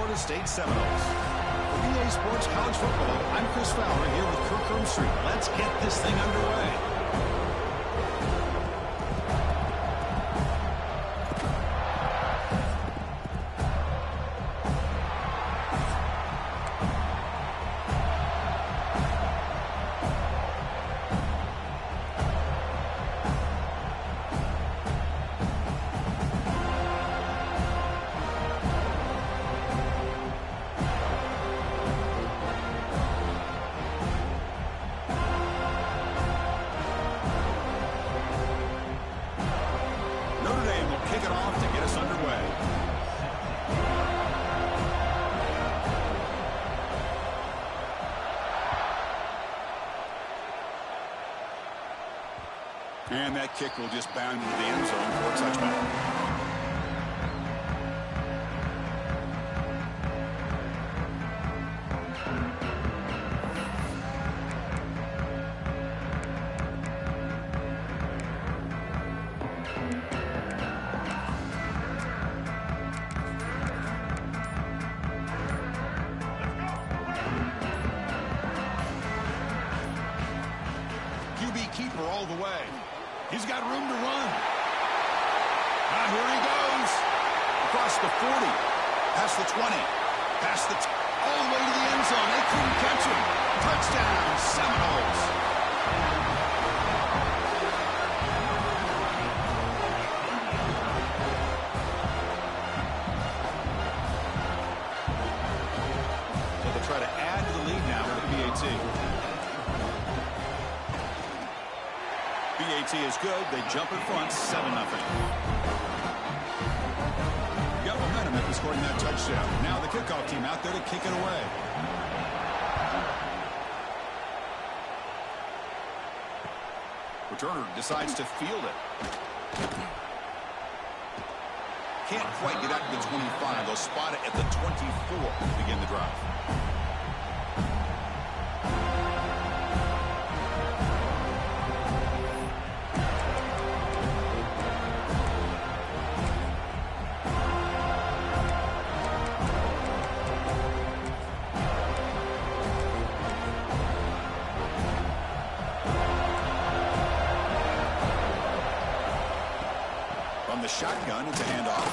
Florida State Seminoles. For EA Sports College Football, I'm Chris Fowler here with Kirk Street. Let's get this thing underway. And that kick will just bound into the end zone for a touchback. Keeper all the way. He's got room to run. Now here he goes. Across the 40. Past the 20. Past the all the way to the end zone. They couldn't catch him. Touchdown, Seminoles. So they'll try to add to the lead now with the BAT. BAT is good. They jump in front, 7-0. Got momentum after scoring that touchdown. Now the kickoff team out there to kick it away. Returner decides to field it. Can't quite get out to the 25. They'll spot it at the 24 to begin the drive. The shotgun, it's a handoff.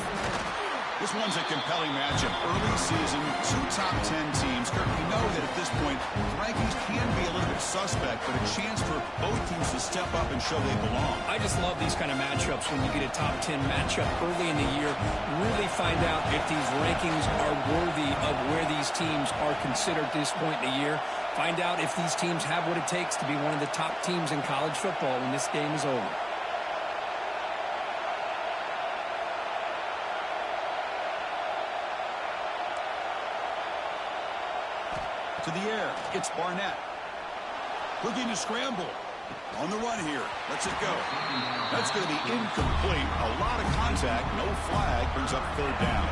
This one's a compelling matchup. Early season, two top 10 teams. Kirk, we know that at this point, rankings can be a little bit suspect, but a chance for both teams to step up and show they belong. I just love these kind of matchups when you get a top 10 matchup early in the year. Really find out if these rankings are worthy of where these teams are considered at this point in the year. Find out if these teams have what it takes to be one of the top teams in college football when this game is over. To the air, it's Barnett. Looking to scramble. On the run here. Lets it go. That's going to be incomplete. A lot of contact. No flag. Brings up third down.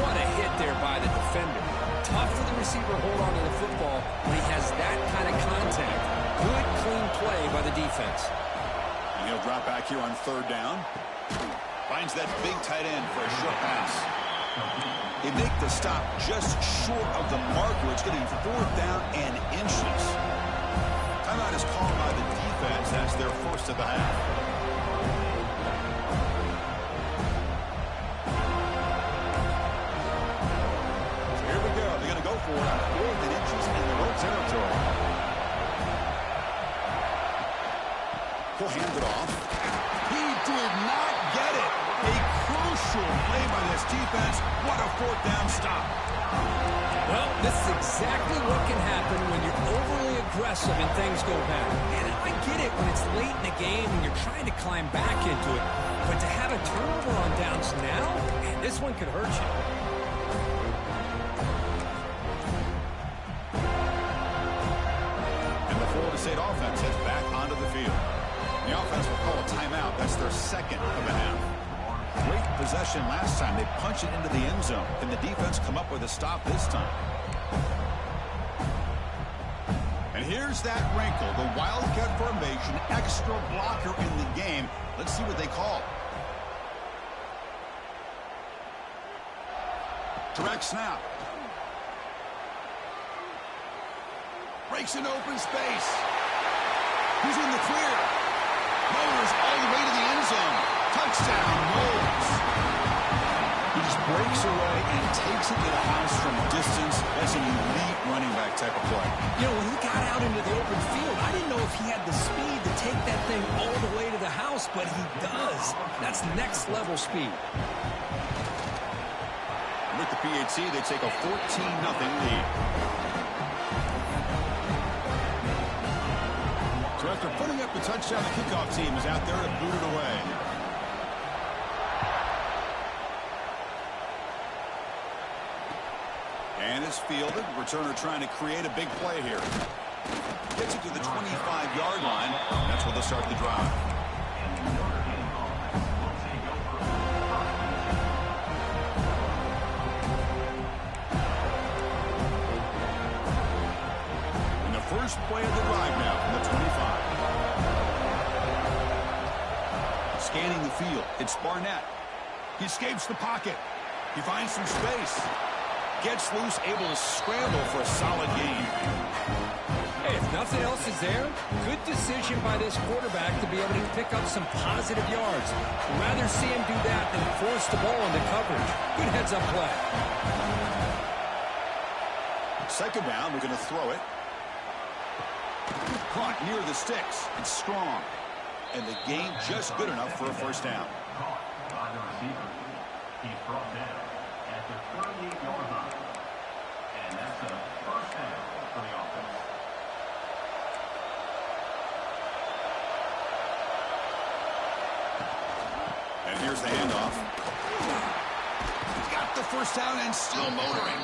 What a hit there by the defender. Tough for the receiver to hold on to the football when he has that kind of contact. Good, clean play by the defense. And he'll drop back here on third down. Finds that big tight end for a short pass. They make the stop just short of the marker. It's going to be fourth down and inches. Timeout is called by the defense. That's their first of the half. So here we go. They're going to go for it on fourth and inches in the road territory. He'll hand it off. He did not get it. A crucial play by this defense. What a fourth down stop. Well, this is exactly what can happen when you're overly aggressive and things go bad. And I get it when it's late in the game and you're trying to climb back into it. But to have a turnover on downs now, man, this one could hurt you. And the Florida State offense heads back onto the field. The offense will call a timeout. That's their second of the half. Great possession last time. They punch it into the end zone. Can the defense come up with a stop this time? And here's that wrinkle. The Wildcat formation, extra blocker in the game. Let's see what they call. Direct snap. Breaks an open space. He's in the clear. Motors all the way to the end zone. Touchdown, Moles. He just breaks away and takes it to the house from distance. That's an elite running back type of play. You know, when he got out into the open field, I didn't know if he had the speed to take that thing all the way to the house, but he does. That's next level speed. With the PAT, they take a 14-0 lead. So after putting up the touchdown, the kickoff team is out there to boot it away. And it's fielded. Returner trying to create a big play here. Gets it to the 25-yard line. That's where they'll start the drive. And the first play of the drive now from the 25. Scanning the field. It's Barnett. He escapes the pocket. He finds some space. Gets loose, able to scramble for a solid gain. Hey, if nothing else is there, good decision by this quarterback to be able to pick up some positive yards. Rather see him do that than force the ball into coverage. Good heads-up play. Second down, we're going to throw it. Caught near the sticks. It's strong. And the gain just good enough for a first down. By the receiver. He's brought down at the 38-yard line. And that's a first down for the offense. And here's the handoff. He's got the first down and still motoring.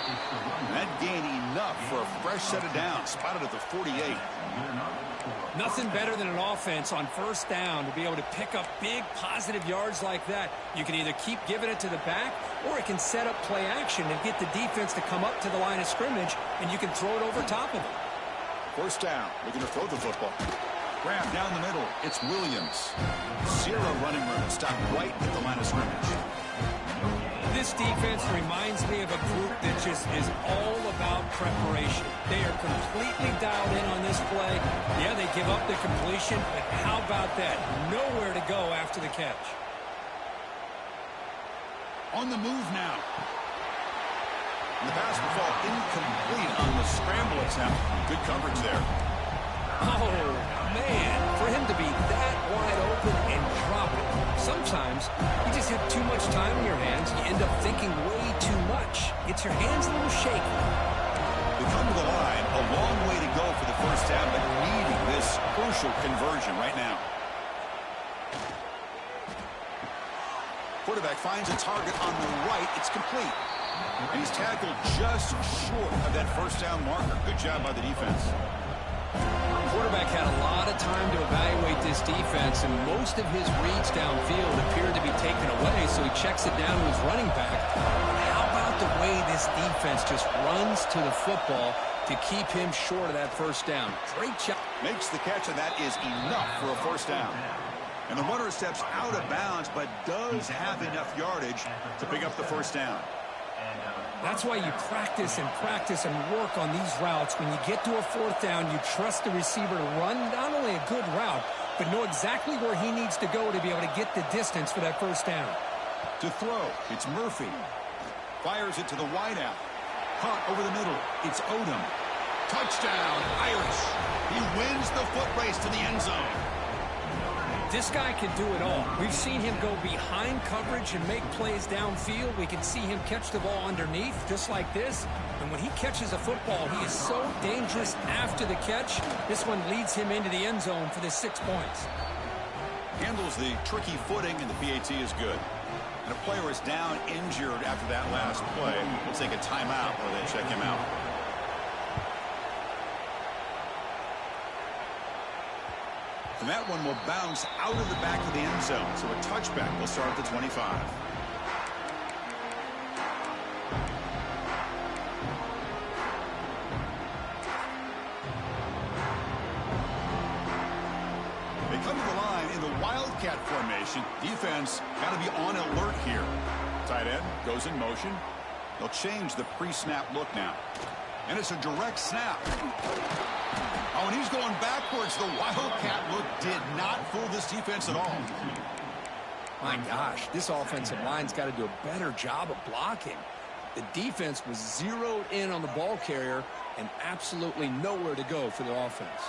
That gain enough for a fresh set of downs. Spotted at the 48. Nothing better than an offense on first down to be able to pick up big positive yards like that. You can either keep giving it to the back, or it can set up play action and get the defense to come up to the line of scrimmage, and you can throw it over top of them. First down. Looking to throw the football. Grab down the middle. It's Williams. Zero running room. Stop right at the line of scrimmage. This defense reminds me of a group that just is all about preparation. They are completely dialed in on this play. Yeah, they give up the completion, but how about that? Nowhere to go after the catch. On the move now. And the pass will fall incomplete on the scramble attempt. Good coverage there. Oh, man, for him to be that wide open and drop it. Sometimes you just have too much time in your hands. You end up thinking way too much. Gets your hands a little shaky. They come to the line. A long way to go for the first down, but needing this crucial conversion right now. Quarterback finds a target on the right. It's complete. And he's tackled just short of that first down marker. Good job by the defense. Quarterback had a lot of time to evaluate this defense, and most of his reads downfield appeared to be taken away, so he checks it down to his running back. How about the way this defense just runs to the football to keep him short of that first down? Great job. Makes the catch, and that is enough for a first down. And the runner steps out of bounds, but does have enough yardage to pick up the first down. That's why you practice and work on these routes. When you get to a fourth down, you trust the receiver to run not only a good route, but know exactly where he needs to go to be able to get the distance for that first down. To throw, it's Murphy. Fires it to the wideout. Caught over the middle. It's Odom. Touchdown, Irish. He wins the foot race to the end zone. This guy can do it all. We've seen him go behind coverage and make plays downfield. We can see him catch the ball underneath, just like this. And when he catches a football, he is so dangerous after the catch. This one leads him into the end zone for the 6 points. Handles the tricky footing, and the PAT is good. And a player is down injured after that last play. We'll take a timeout while they check him out. And that one will bounce out of the back of the end zone. So a touchback will start at the 25. They come to the line in the Wildcat formation. Defense got to be on alert here. Tight end goes in motion. They'll change the pre-snap look now. And it's a direct snap. Oh, and he's going backwards. The Wildcat look did not fool this defense at all. My gosh, this offensive line's got to do a better job of blocking. The defense was zeroed in on the ball carrier and absolutely nowhere to go for the offense.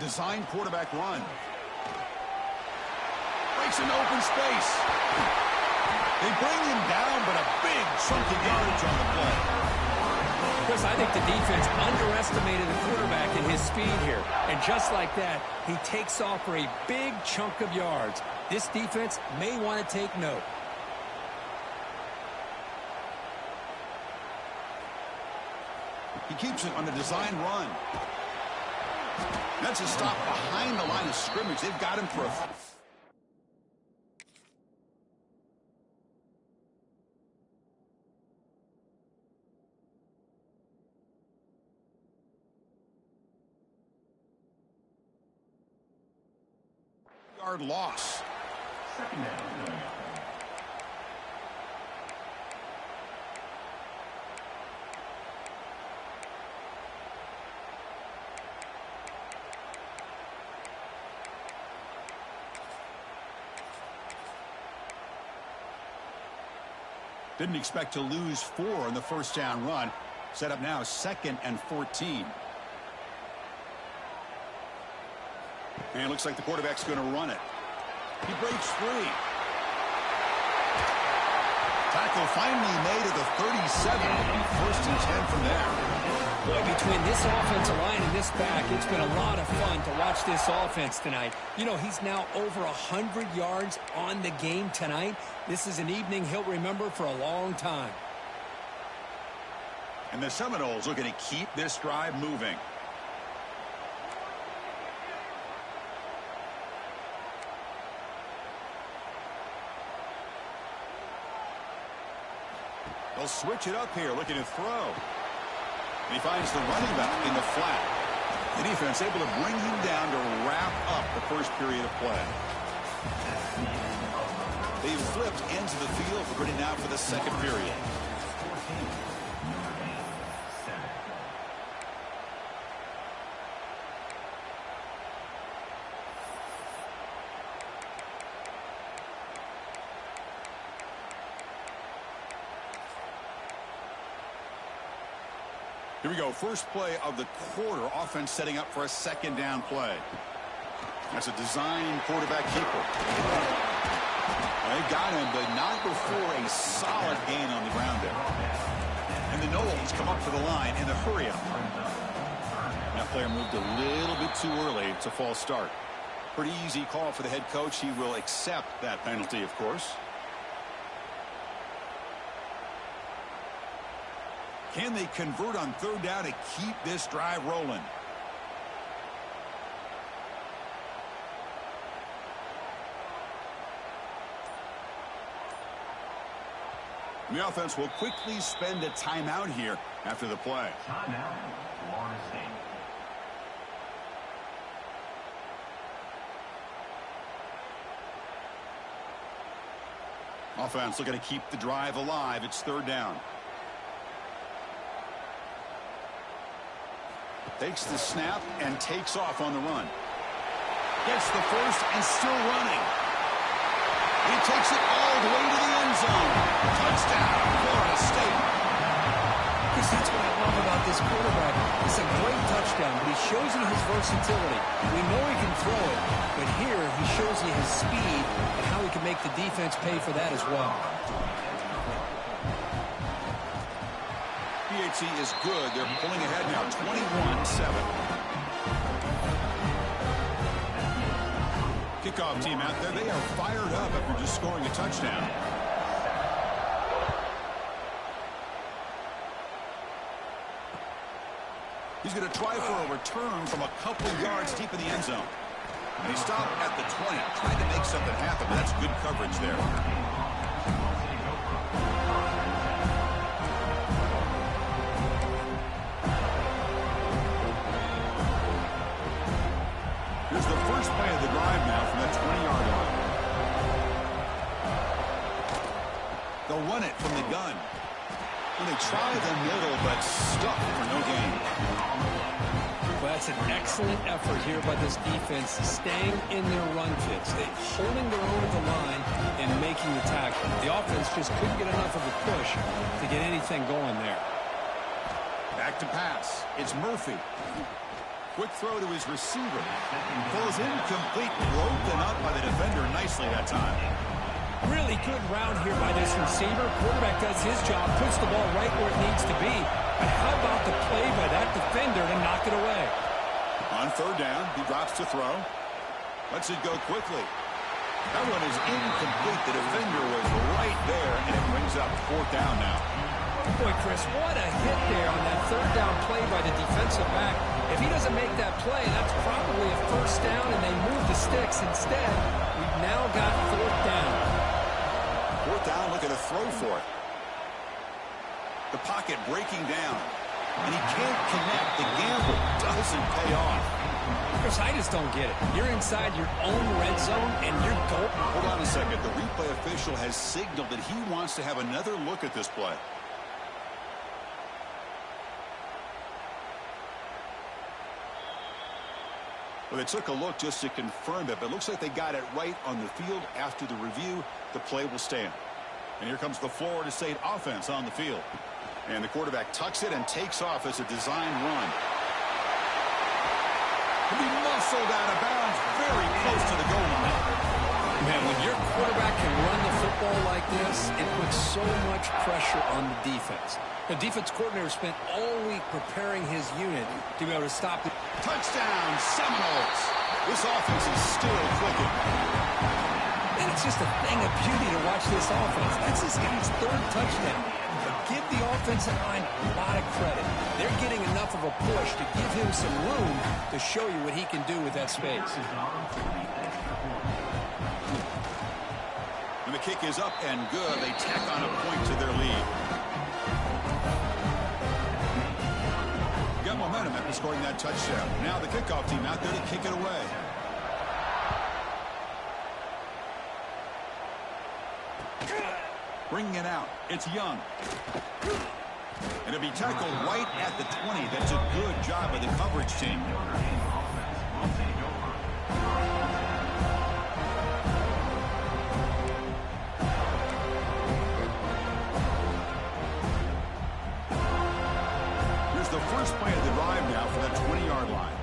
Design quarterback run. Breaks into open space. They bring him down, but a big chunk of yardage on the play. Chris, I think the defense underestimated the quarterback and his speed here. And just like that, he takes off for a big chunk of yards. This defense may want to take note. He keeps it on the design run. That's a stop behind the line of scrimmage. They've got him for a yard loss. Second down. Didn't expect to lose 4 in the first down run. Set up now 2nd and 14. And it looks like the quarterback's going to run it. He breaks free. Tackle finally made at the 37. It'll be 1st and 10 from there. Boy, between this offensive line and this back, it's been a lot of fun to watch this offense tonight. You know, he's now over 100 yards on the game tonight. This is an evening he'll remember for a long time. And the Seminoles looking to keep this drive moving. They'll switch it up here, looking to throw. And he finds the running back in the flat. The defense able to bring him down to wrap up the first period of play. They've flipped ends of the field. We're ready now for the second period. Here we go. First play of the quarter. Offense setting up for a second down play. That's a design quarterback keeper. They got him, but not before a solid gain on the ground there. And the Noles come up for the line in the hurry up. That player moved a little bit too early. It's a false start. Pretty easy call for the head coach. He will accept that penalty, of course. Can they convert on third down to keep this drive rolling? The offense will quickly spend a timeout here after the play. Timeout, Florida State. Offense looking to keep the drive alive. It's third down. Takes the snap and takes off on the run. Gets the first and still running. He takes it all the way to the end zone. Touchdown, Florida State. Because that's what I love about this quarterback. It's a great touchdown, but he shows you his versatility. We know he can throw it, but here he shows you his speed and how he can make the defense pay for that as well. PHC is good. They're pulling ahead now, 21-7. Kickoff team out there. They are fired up after just scoring a touchdown. He's going to try for a return from a couple yards deep in the end zone. And he stopped at the 20, trying to make something happen, but that's good coverage there. Here's the first play of the drive now from that 20-yard line. They'll run it from the gun. And they try the middle, but stuck for no gain. Well, that's an excellent effort here by this defense, staying in their run fits. They're holding their own at the line and making the tackle. The offense just couldn't get enough of a push to get anything going there. Back to pass. It's Murphy. Quick throw to his receiver. Falls incomplete, broken up by the defender nicely that time. Really good route here by this receiver. Quarterback does his job, puts the ball right where it needs to be. But how about the play by that defender to knock it away? On third down, he drops to throw. Lets it go quickly. That one is incomplete. The defender was right there, and it brings up fourth down now. Boy, Chris, what a hit there on that third down play by the defensive back. If he doesn't make that play, that's probably a first down, and they move the sticks. Instead, we've now got fourth down. Fourth down, look at a throw for it. The pocket breaking down, and he can't connect. The gamble doesn't pay off. Chris, I just don't get it. You're inside your own red zone, and you're going. Hold on a second. The replay official has signaled that he wants to have another look at this play. Well, they took a look just to confirm it, but it looks like they got it right on the field. After the review, the play will stand. And here comes the Florida State offense on the field. And the quarterback tucks it and takes off as a design run. He'll be muscled out of bounds very close to the goal line. Man, when your quarterback can run the football like this, it puts so much pressure on the defense. The defense coordinator spent all week preparing his unit to be able to stop it. Touchdown, Seminoles. This offense is still clicking. And it's just a thing of beauty to watch this offense. That's this guy's third touchdown. But give the offensive line a lot of credit. They're getting enough of a push to give him some room to show you what he can do with that space. And the kick is up and good. They tack on a point to their lead. Got momentum after scoring that touchdown. Now the kickoff team out there to kick it away. Bringing it out. It's Young. And it'll be tackled right at the 20. That's a good job by the coverage team. Here's the first play of the drive now for that 20-yard line.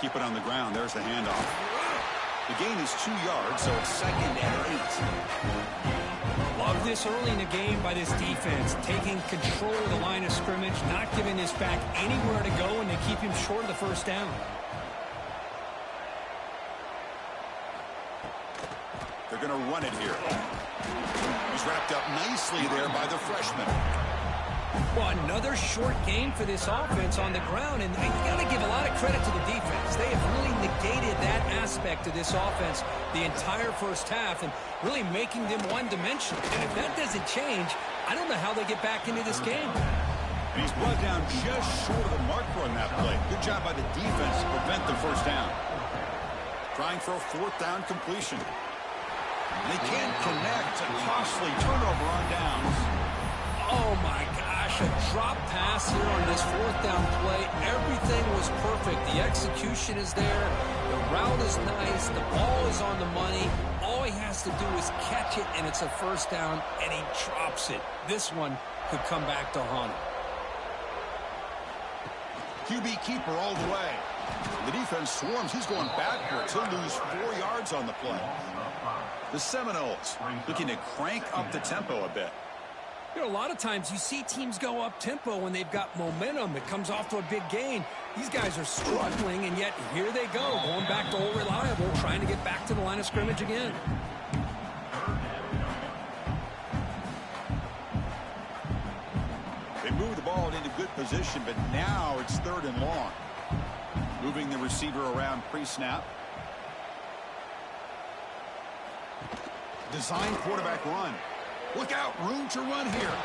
Keep it on the ground. There's the handoff. The gain is 2 yards, so it's second and 8. Love this early in the game by this defense, taking control of the line of scrimmage, not giving this back anywhere to go, and they keep him short of the first down. They're going to run it here. He's wrapped up nicely there by the freshman. Well, another short game for this offense on the ground, and you got to give a lot of credit to the defense. They have really negated that aspect of this offense the entire first half and really making them one-dimensional. And if that doesn't change, I don't know how they get back into this game. And he's brought down just short of the marker on that play. Good job by the defense to prevent the first down. Trying for a fourth down completion. They can't connect. A costly turnover on downs. Oh, my gosh, a drop pass here on this fourth down play. Everything was perfect. The execution is there. The route is nice. The ball is on the money. All he has to do is catch it, and it's a first down, and he drops it. This one could come back to haunt him. QB keeper all the way. The defense swarms. He's going backwards. He'll lose 4 yards on the play. The Seminoles looking to crank up the tempo a bit. You know, a lot of times you see teams go up-tempo when they've got momentum. It comes off to a big gain. These guys are struggling, and yet here they go, going back to old reliable, trying to get back to the line of scrimmage again. They move the ball into good position, but now it's third and long. Moving the receiver around pre-snap. Design quarterback run. Look out, room to run here.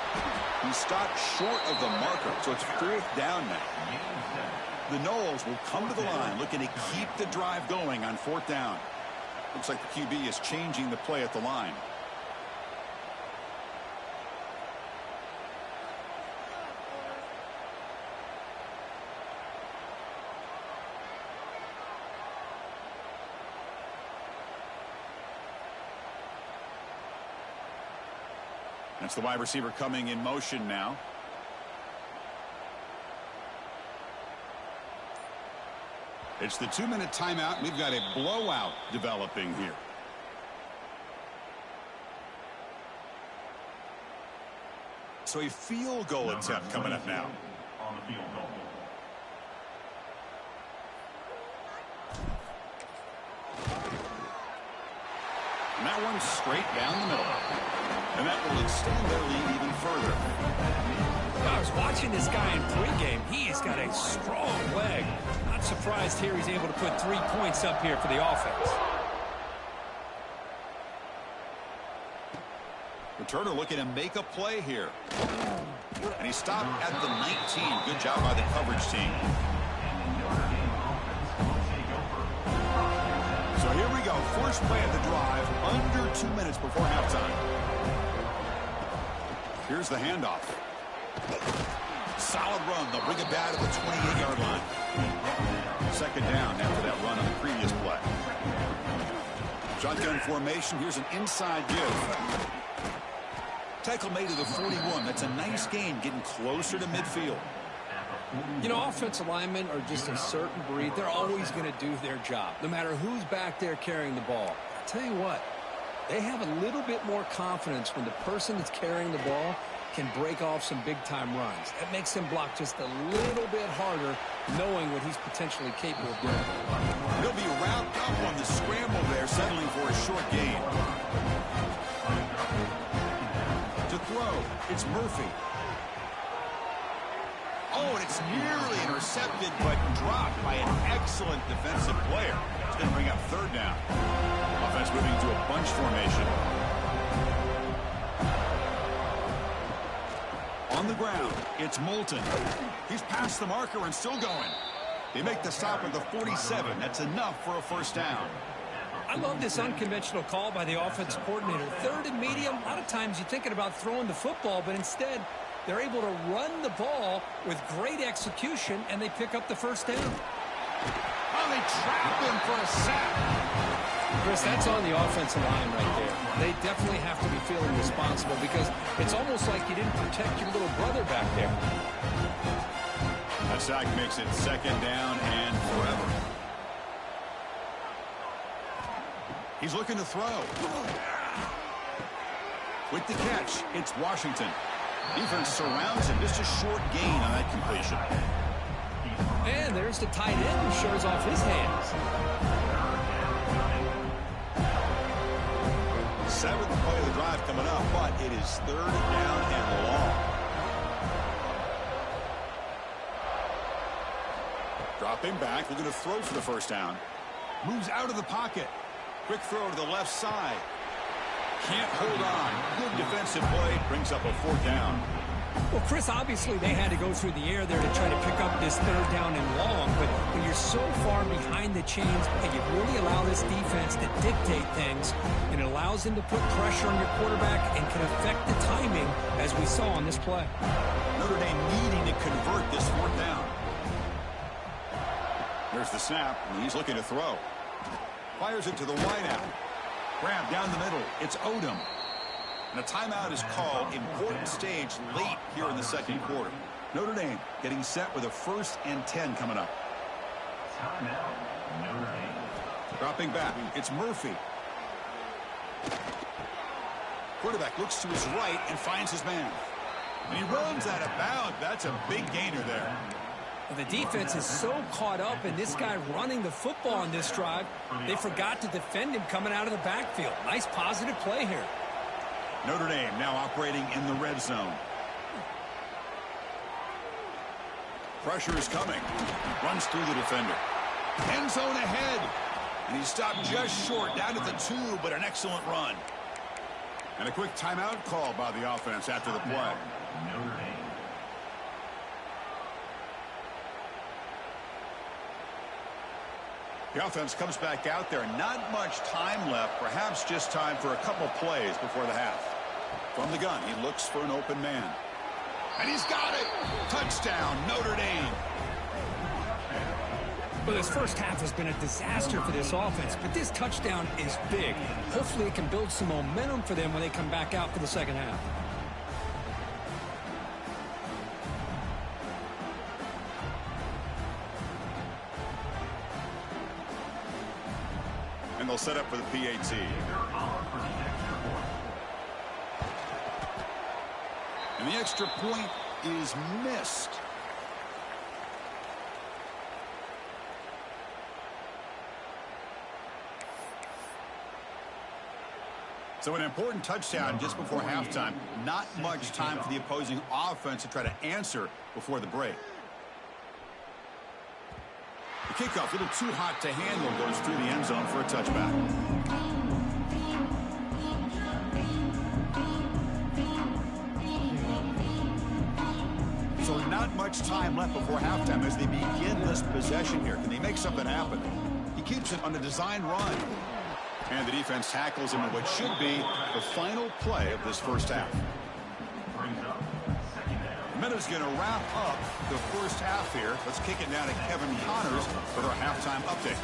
He stopped short of the marker, so it's fourth down now. The Noles will come to the line looking to keep the drive going on fourth down. Looks like the QB is changing the play at the line. That's the wide receiver coming in motion now. It's the 2-minute timeout. We've got a blowout developing here. So a field goal attempt coming up now. On the field goal. And that one's straight down the middle. And that will extend their lead even further. I was watching this guy in pregame. He has got a strong leg. Not surprised here he's able to put 3 points up here for the offense. Returner looking to make a play here. And he stopped at the 19. Good job by the coverage team. So here we go. First play of the drive. Under 2 minutes before halftime. Here's the handoff. Solid run. They'll bring it back to the 28-yard line. Second down after that run on the previous play. Shotgun formation. Here's an inside give. Tackle made to the 41. That's a nice gain, getting closer to midfield. You know, offensive linemen are just a certain breed. They're always going to do their job, no matter who's back there carrying the ball. I'll tell you what, they have a little bit more confidence when the person that's carrying the ball can break off some big-time runs. That makes him block just a little bit harder, knowing what he's potentially capable of doing. He'll be wrapped up on the scramble there, settling for a short gain. To throw, it's Murphy. Oh, and it's nearly intercepted, but dropped by an excellent defensive player. It's going to bring up third down. Offense moving to a bunch formation. On the ground, it's Moulton. He's past the marker and still going. They make the stop at the 47. That's enough for a first down. I love this unconventional call by the offensive coordinator. Third and medium, a lot of times you're thinking about throwing the football, but instead they're able to run the ball with great execution, and they pick up the first down. Oh, they trap him for a sack. Chris, that's on the offensive line right there. They definitely have to be feeling responsible because it's almost like you didn't protect your little brother back there. That sack makes it second down and forever. He's looking to throw. With the catch, it's Washington. Defense surrounds him. Just a short gain on that completion. And there's the tight end who shows off his hands. Seventh play of the drive coming up, but it is third down and long. Dropping back, looking to throw for the first down. Moves out of the pocket. Quick throw to the left side. Can't hold on. Good defensive play. Brings up a fourth down. Well, Chris, obviously they had to go through the air there to try to pick up this third down and long, but when you're so far behind the chains, and you really allow this defense to dictate things, and it allows them to put pressure on your quarterback and can affect the timing, as we saw on this play. Notre Dame needing to convert this fourth down. There's the snap, and he's looking to throw. Fires it to the wideout. Grab down the middle. It's Odom. And a timeout is called. Important stage late here in the second quarter. Notre Dame getting set with a 1st and 10 coming up. Timeout, Notre Dame. Dropping back. It's Murphy. Quarterback looks to his right and finds his man. And he runs out of bounds. That's a big gainer there. The defense is so caught up in this guy running the football on this drive, they forgot to defend him coming out of the backfield. Nice positive play here. Notre Dame now operating in the red zone. Pressure is coming. Runs through the defender. End zone ahead. And he stopped just short, down at the 2, but an excellent run. And a quick timeout call by the offense after the play. Notre Dame. The offense comes back out there. Not much time left. Perhaps just time for a couple plays before the half. From the gun, he looks for an open man. And he's got it! Touchdown, Notre Dame! Well, this first half has been a disaster for this offense, but this touchdown is big. Hopefully it can build some momentum for them when they come back out for the second half. And they'll set up for the PAT. And the extra point is missed. So an important touchdown just before halftime. Not much time for the opposing offense to try to answer before the break. The kickoff, a little too hot to handle, goes through the end zone for a touchback. So not much time left before halftime as they begin this possession here. Can they make something happen? He keeps it on a design run. And the defense tackles him in what should be the final play of this first half. Meadows going to wrap up the first half here. Let's kick it down to Kevin Connors with our halftime update.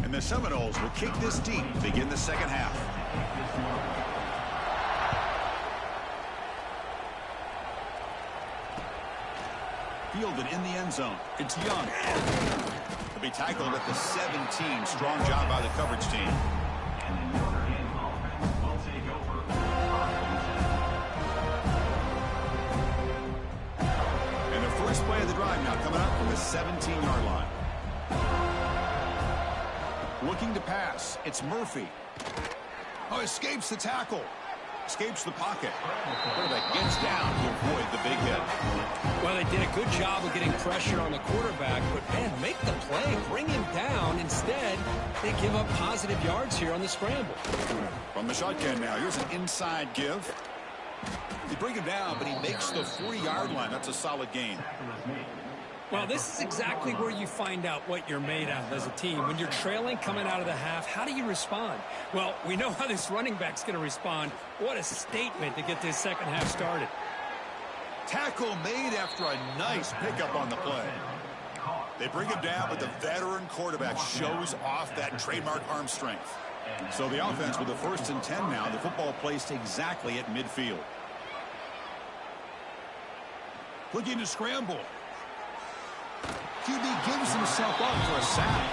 And the Seminoles will kick this deep to begin the second half. Fielded in the end zone. It's Young. He'll be tackled at the 17. Strong job by the coverage team. And the first play of the drive now coming up from the 17-yard line. Looking to pass. It's Murphy. Oh, escapes the tackle. Escapes the pocket. Quarterback gets down to avoid the big hit. Well, they did a good job of getting pressure on the quarterback, but, man, make the play. Bring him down. Instead, they give up positive yards here on the scramble. From the shotgun now, here's an inside give. They bring him down, but he makes the 40-yard line. That's a solid gain. Well, this is exactly where you find out what you're made of as a team. When you're trailing coming out of the half, how do you respond? Well, we know how this running back's going to respond. What a statement to get this second half started. Tackle made after a nice pickup on the play. They bring him down, but the veteran quarterback shows off that trademark arm strength. So the offense with the 1st and 10 now, the football placed exactly at midfield. Looking to scramble. QB gives himself up for a sack.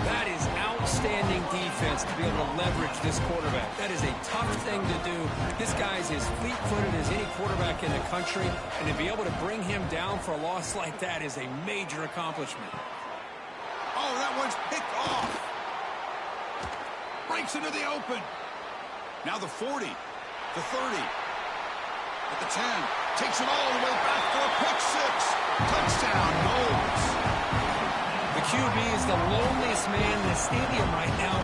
That is outstanding defense to be able to leverage this quarterback. That is a tough thing to do. This guy's as fleet-footed as any quarterback in the country, and to be able to bring him down for a loss like that is a major accomplishment. Oh, that one's picked off. Breaks into the open. Now the 40, the 30, at the 10. Takes it all the way back for a pick six. Touchdown, Knowles. The QB is the loneliest man in the stadium right now